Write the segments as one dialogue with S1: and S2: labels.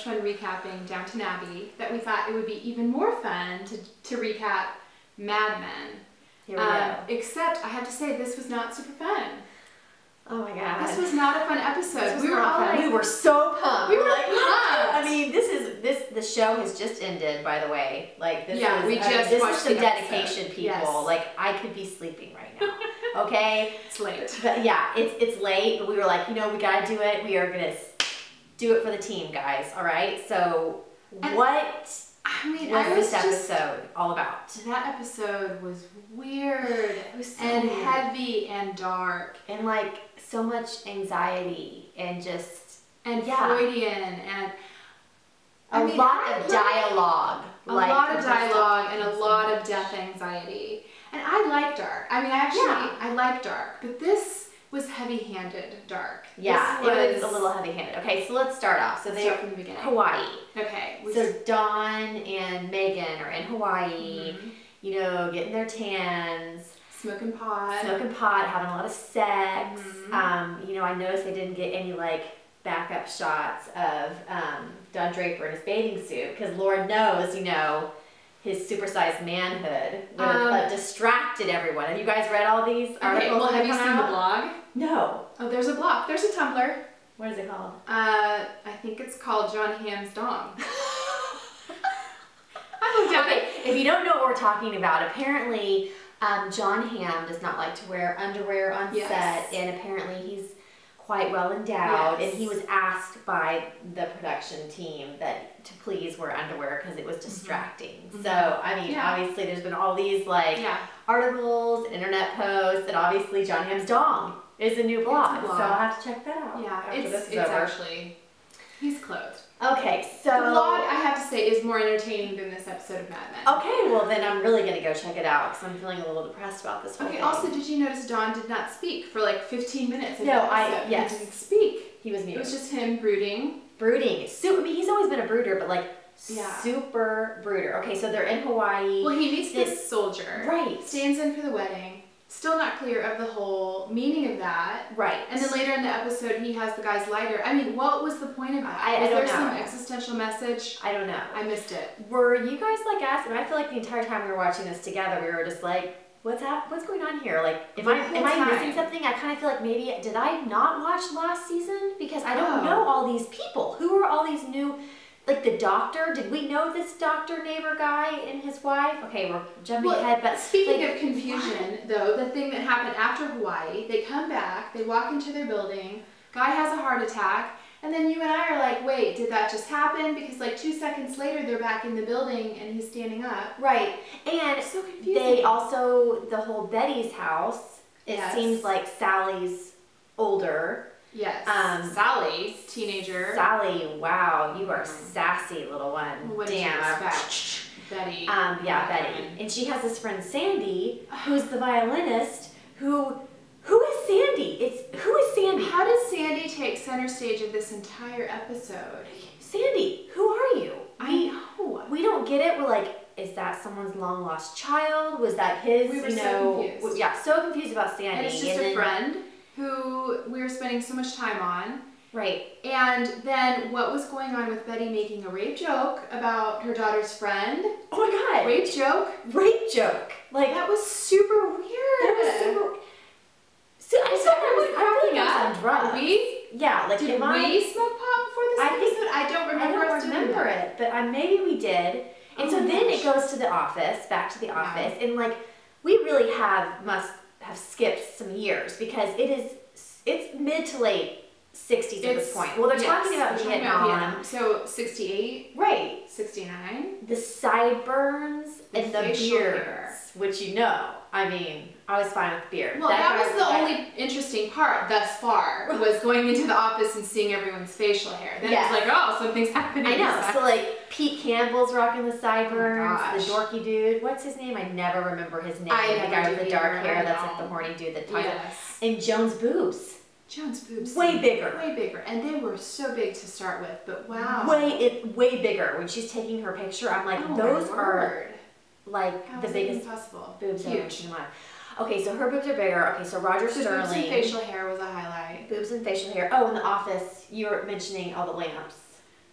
S1: fun recapping Downton Abbey that we thought it would be even more fun to recap Mad Men.
S2: Here we go.
S1: Except, I have to say, this was not super fun.
S2: Oh my god.
S1: This was not a fun episode.
S2: We were all
S1: like,
S2: we were so pumped.
S1: We were like, pumped.
S2: I mean, the show has just ended, by the way. Like this
S1: yeah,
S2: is
S1: we just
S2: this
S1: watched
S2: is some
S1: the
S2: dedication,
S1: episode.
S2: people.
S1: Yes.
S2: Like I could be sleeping right now. Okay?
S1: It's late.
S2: But yeah, it's late, but we were like, we gotta do it. We are gonna do it for the team, guys. All right. So what was this episode all about?
S1: That episode was weird. It was so weird. Heavy and dark
S2: and like so much anxiety and just
S1: Freudian and
S2: a lot of dialogue.
S1: A lot of dialogue and a lot of death anxiety. And I like dark. I mean, I like dark, but this was heavy-handed dark.
S2: Yeah, it was a little heavy-handed. Okay, so let's start off. So they're
S1: from the beginning.
S2: Hawaii.
S1: Okay.
S2: So Dawn and Megan are in Hawaii, getting their tans.
S1: Smoking pot,
S2: having a lot of sex. I noticed they didn't get any backup shots of Don Draper in his bathing suit because Lord knows, his supersized manhood would have distracted everyone. Have you guys read all these articles?
S1: Well, have you seen the blog?
S2: No.
S1: Oh, there's a blog. There's a Tumblr.
S2: What is it called?
S1: I think it's called John Hamm's Dong. I looked at it.
S2: If you don't know what we're talking about, apparently John Hamm does not like to wear underwear on set, and apparently he's quite well endowed, and he was asked by the production team to please wear underwear because it was distracting. So, I mean, obviously there's been all these articles, internet posts, and obviously John Hamm's Dong is a new blog, so I'll have to check that out.
S1: Yeah, it's actually, he's clothed.
S2: Okay, so
S1: the blog, I have to say, is more entertaining than this episode of Mad Men.
S2: Okay, well then I'm really gonna go check it out because I'm feeling a little depressed about this whole thing.
S1: Also, did you notice Don did not speak for 15 minutes?
S2: No, he
S1: didn't speak.
S2: He was mute.
S1: It was just him brooding.
S2: I mean, he's always been a brooder, but super brooder. Okay, so they're in Hawaii.
S1: Well, he meets this soldier.
S2: Right.
S1: Stands in for the wedding. Still not clear of the whole meaning of that.
S2: Right.
S1: And then later in the episode, he has the guy's lighter. I mean, what was the point of that?
S2: Was there
S1: some existential message?
S2: I don't know.
S1: I missed it.
S2: Were you guys asking? I feel like the entire time we were watching this together, we were just like, what's going on here? Am I missing something? I kind of feel like maybe, did I not watch last season? Because I don't know all these people. Who are all these new... the doctor, did we know this doctor neighbor guy and his wife? Okay, we're jumping ahead, but...
S1: Speaking of confusion, though, the thing that happened after Hawaii, they come back, they walk into their building, guy has a heart attack, and then you and I are like, wait, did that just happen? Because 2 seconds later, they're back in the building and he's standing up.
S2: Right, and
S1: so confusing.
S2: They also, the whole Betty's house, it seems like Sally's older.
S1: Yes. Sally, teenager.
S2: Sally, wow, you are sassy, little one.
S1: What did you expect? Betty.
S2: Betty. And she has this friend Sandy, who's the violinist, who is Sandy? Who is Sandy?
S1: How does Sandy take center stage of this entire episode?
S2: Sandy, who are you?
S1: I know.
S2: We don't get it. We're like, is that someone's long lost child? Was that his?
S1: We were so confused.
S2: Yeah, so confused about Sandy.
S1: And it's just a friend who we were spending so much time on.
S2: Right.
S1: And then what was going on with Betty making a rape joke about her daughter's friend?
S2: Oh my god.
S1: Rape joke?
S2: Rape joke.
S1: That was super weird.
S2: I think I was on drugs.
S1: Did we smoke pot before this episode? I don't remember
S2: it, but maybe we did. And so then it goes to the office, back to the office, and we really must have skipped some years because it's mid to late 60s at this point. Well, they're talking about Vietnam.
S1: So 68?
S2: Right.
S1: 69?
S2: The sideburns and the beards, which I mean, I was fine with the beard.
S1: Well, that was the only interesting part thus far, was going into the office and seeing everyone's facial hair. Then it's like, oh, something's happening.
S2: I know. So Pete Campbell's rocking the sideburns, the dorky dude. What's his name? I never remember his name. The guy with the dark hair, that's the horny dude that talks. And Joan's boobs.
S1: Joan's boobs.
S2: Way bigger.
S1: Way bigger. And they were so big to start with, but wow.
S2: Way bigger. When she's taking her picture, I'm like, those are the biggest boobs
S1: Huge.
S2: Okay, so her boobs are bigger. Okay, so Roger Sterling.
S1: Boobs and facial hair was a highlight.
S2: Boobs and facial hair. Oh, in the office, you were mentioning all the lamps.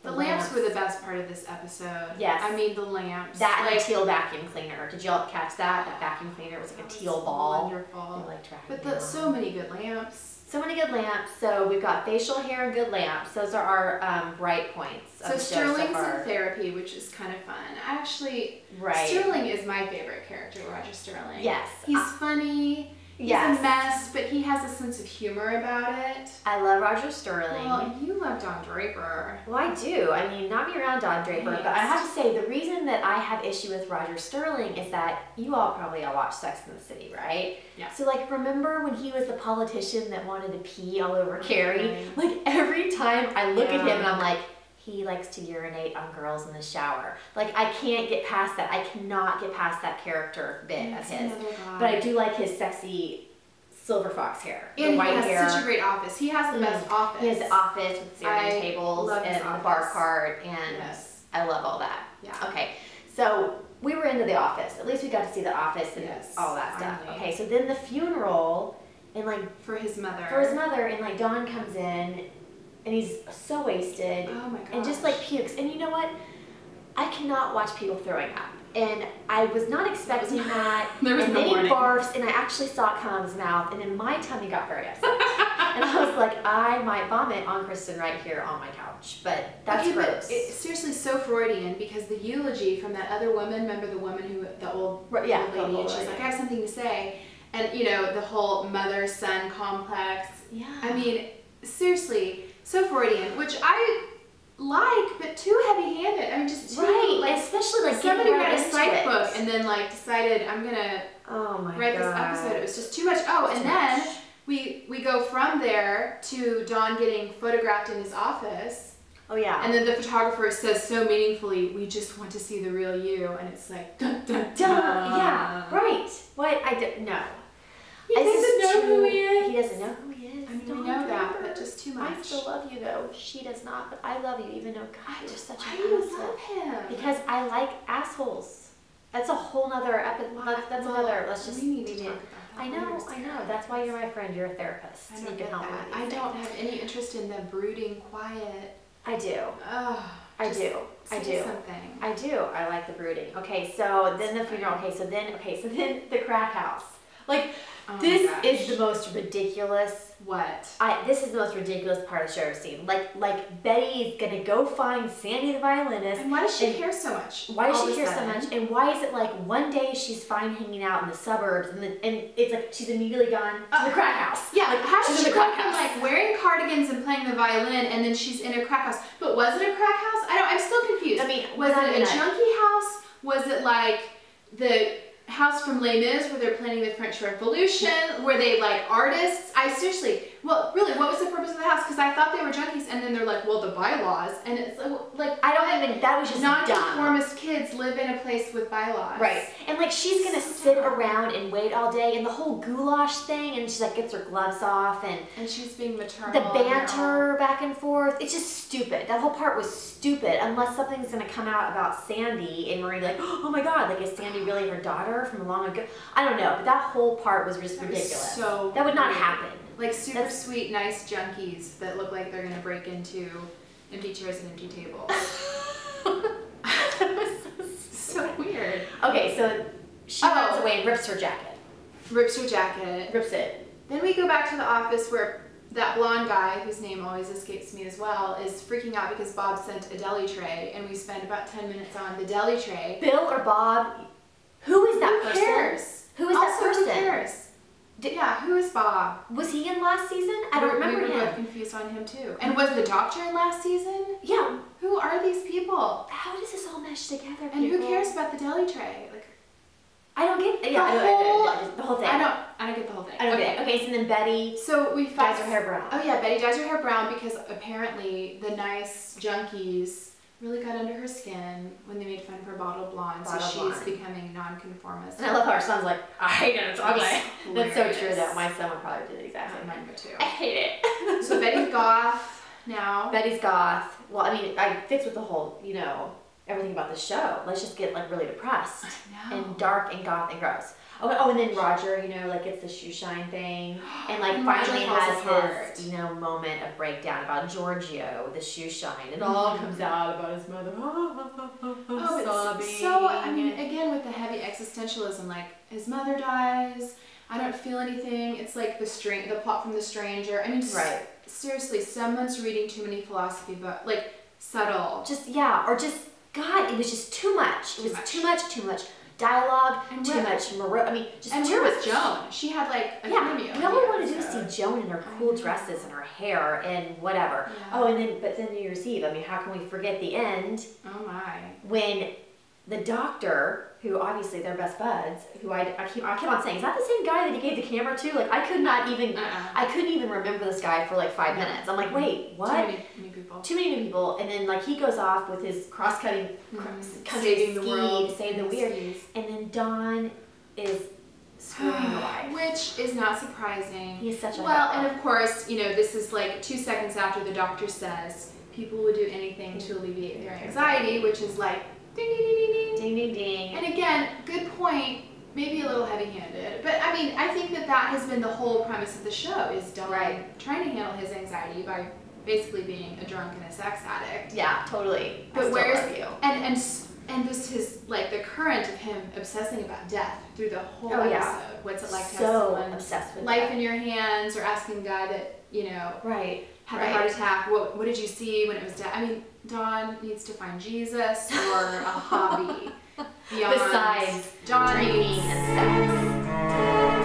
S1: The lamps were the best part of this episode.
S2: Yes.
S1: I mean, the lamps.
S2: That and the teal vacuum cleaner. Did y'all catch that? That vacuum cleaner was like a teal ball.
S1: Wonderful.
S2: They like tracking
S1: but so many good lamps.
S2: So many good lamps. So we've got facial hair and good lamps. Those are our bright points.
S1: So Sterling's in therapy, which is kind of fun. Sterling is my favorite character, Roger Sterling.
S2: Yes.
S1: He's funny. He's a mess, but he has a sense of humor about it.
S2: I love Roger Sterling.
S1: Well, you love Don Draper.
S2: Well, I do. I mean, not me around Don Draper, but I have to say the reason that I have issue with Roger Sterling is that you all probably watched Sex and the City, right?
S1: Yeah.
S2: So, like, remember when he was the politician that wanted to pee all over Carrie? Like, every time I look at him and I'm like, he likes to urinate on girls in the shower. Like, I can't get past that. I cannot get past that character bit of his. But I do like his sexy silver fox hair.
S1: And
S2: the white
S1: he has such a great office. He has the best office.
S2: He has the office with salmon tables and the bar cart, and I love all that.
S1: Yeah.
S2: Okay, so we were into the office. At least we got to see the office and all that stuff. Okay, so then the funeral, and like
S1: for his mother,
S2: and like Dawn comes in. And he's so wasted.
S1: Oh my gosh.
S2: And just like pukes. And you know what? I cannot watch people throwing up. And I was not expecting that.
S1: There was
S2: and
S1: no
S2: then
S1: warning.
S2: He barfs, and I actually saw it come out of his mouth, and then my tummy got very upset. And I was like, I might vomit on Kristen right here on my couch. But that's gross.
S1: But it's seriously so Freudian, because the eulogy from that other woman, remember the woman who, the old lady, and she's like, I have something to say. And you know, the whole mother-son complex.
S2: Yeah.
S1: I mean, seriously, so Freudian, which I like, but too heavy-handed. I mean, just too, like,
S2: especially like
S1: somebody read a psych book and then like decided I'm gonna write this episode. It was just too much. Oh, and then we go from there to Dawn getting photographed in his office.
S2: Oh yeah.
S1: And then the photographer says so meaningfully, "We just want to see the real you," and it's like, dun dun dun.
S2: Yeah, right. What I didn't know.
S1: He doesn't know who he is.
S2: He doesn't know who he is.
S1: I mean, we know that, but just too much.
S2: I still love you though. She does not, but I love you even though God, you're such an
S1: asshole. Why do you love him?
S2: Because I like assholes. That's a whole nother episode. That's another. Let's just.
S1: We need to talk about that.
S2: I know. That's why you're my friend. You're a therapist.
S1: I don't get that. I don't have any interest in the brooding, quiet.
S2: I do.
S1: Oh,
S2: I do. I do.
S1: Something.
S2: I do. I like the brooding. Okay, so then the funeral. Okay, so then the crack house. Like, this is the most ridiculous.
S1: What?
S2: This is the most ridiculous part of the show I've seen. Like Betty's gonna go find Sandy the violinist.
S1: And why does she care so much?
S2: Why does she care so much? And why is it like one day she's fine hanging out in the suburbs, and it's like she's immediately gone to the crack house?
S1: Yeah,
S2: like
S1: how
S2: she's
S1: did
S2: in
S1: she
S2: the
S1: go
S2: crack
S1: from
S2: house.
S1: like wearing cardigans and playing the violin, and then she's in a crack house? But was it a crack house? I'm still confused.
S2: I mean,
S1: was it a junkie house? Was it like the house from Les Mis where they're planning the French Revolution? Were they like artists? Well, really, what was the purpose of the house? Because I thought they were junkies, and then they're like, well, the bylaws, and it's like
S2: I don't even. That was just
S1: nonconformist kids live in a place with bylaws,
S2: right? And like she's gonna sit around and wait all day, and the whole goulash thing, and she like gets her gloves off, and
S1: she's being maternal.
S2: The banter back and forth, it's just stupid. That whole part was stupid, unless something's gonna come out about Sandy, and we're gonna be like, oh my God, like is Sandy really her daughter from long ago? I don't know, but that whole part was just ridiculous. That would not happen.
S1: Like super sweet, nice junkies that look like they're gonna break into empty chairs and empty tables. So weird.
S2: Okay, so she runs away and rips her jacket.
S1: Rips her jacket.
S2: Rips it.
S1: Then we go back to the office where that blonde guy, whose name always escapes me as well, is freaking out because Bob sent a deli tray, and we spend about 10 minutes on the deli tray.
S2: Bill or Bob? Who is that person?
S1: Who cares?
S2: Who is that person?
S1: Who cares? Yeah, who is Bob?
S2: Was he in last season? I don't remember him.
S1: We were both confused on him too. And was the doctor in last season?
S2: Yeah.
S1: Who are these people?
S2: How does this all mesh together?
S1: And who cares about the deli tray? Like,
S2: I don't get the whole thing.
S1: I don't get the whole thing.
S2: I don't get it. Okay, so then Betty dyes her hair brown.
S1: Oh yeah, Betty dyes her hair brown because apparently the nice junkies really got under her skin when they made fun of her bottle blonde, so she's becoming nonconformist.
S2: And I love how her son's like, I hate it, it's ugly. That's so true though. My son would probably do the exact same thing.
S1: Mine would too.
S2: I hate it.
S1: So Betty's goth now.
S2: Betty's goth. Well, I mean, I fits with the whole, everything about the show. Let's just get like really depressed and
S1: No.
S2: dark and goth and gross. Oh, and then Roger, you know, like gets the shoe shine thing, and like
S1: And
S2: finally
S1: Roger falls
S2: has
S1: apart.
S2: his, you know, moment of breakdown about Giorgio, the shoe shine. It all comes out about his mother.
S1: Oh,
S2: sobbing.
S1: it's so, I mean, again, with the heavy existentialism, like, his mother dies, I don't feel anything, it's like the plot from The Stranger. I mean,
S2: Right.
S1: seriously, someone's reading too many philosophy books, like, subtle.
S2: Just, yeah, or just, God, it was just too much. It was too much dialogue,
S1: And
S2: too much I mean, just
S1: and
S2: too
S1: where
S2: much.
S1: was Joan? She had, like, a cameo.
S2: Yeah, all we want to do is see Joan in her cool dresses and her hair and whatever.
S1: Yeah.
S2: Oh, and then New Year's Eve. I mean, how can we forget the end
S1: Oh, my.
S2: when the doctor, who obviously they're best buds, who I keep on saying, is that the same guy that he gave the camera to? Like, I couldn't even remember this guy for like 5 minutes. I'm like, wait, what?
S1: Too many new people.
S2: Too many new people, and then like he goes off with his cross-cutting country
S1: Saving the world,
S2: to save the weird, and then Don is screwing the life.
S1: Which is not surprising.
S2: He's such a
S1: and of course, you know, this is like 2 seconds after the doctor says people would do anything to alleviate their anxiety, which is like ding ding ding ding
S2: ding ding ding.
S1: And again, good point. Maybe a little heavy-handed, but I mean, I think that has been the whole premise of the show is Don trying to handle his anxiety by basically being a drunk and a sex addict.
S2: Yeah, totally.
S1: But where's and this is like the current of him obsessing about death through the whole episode. What's it like to have someone
S2: obsessed with
S1: life
S2: death
S1: in your hands, or asking the guy that, you know, had a
S2: right.
S1: heart attack, what did you see when it was dead? I mean, Don needs to find Jesus or a hobby beyond
S2: besides
S1: Don
S2: drinking and sex.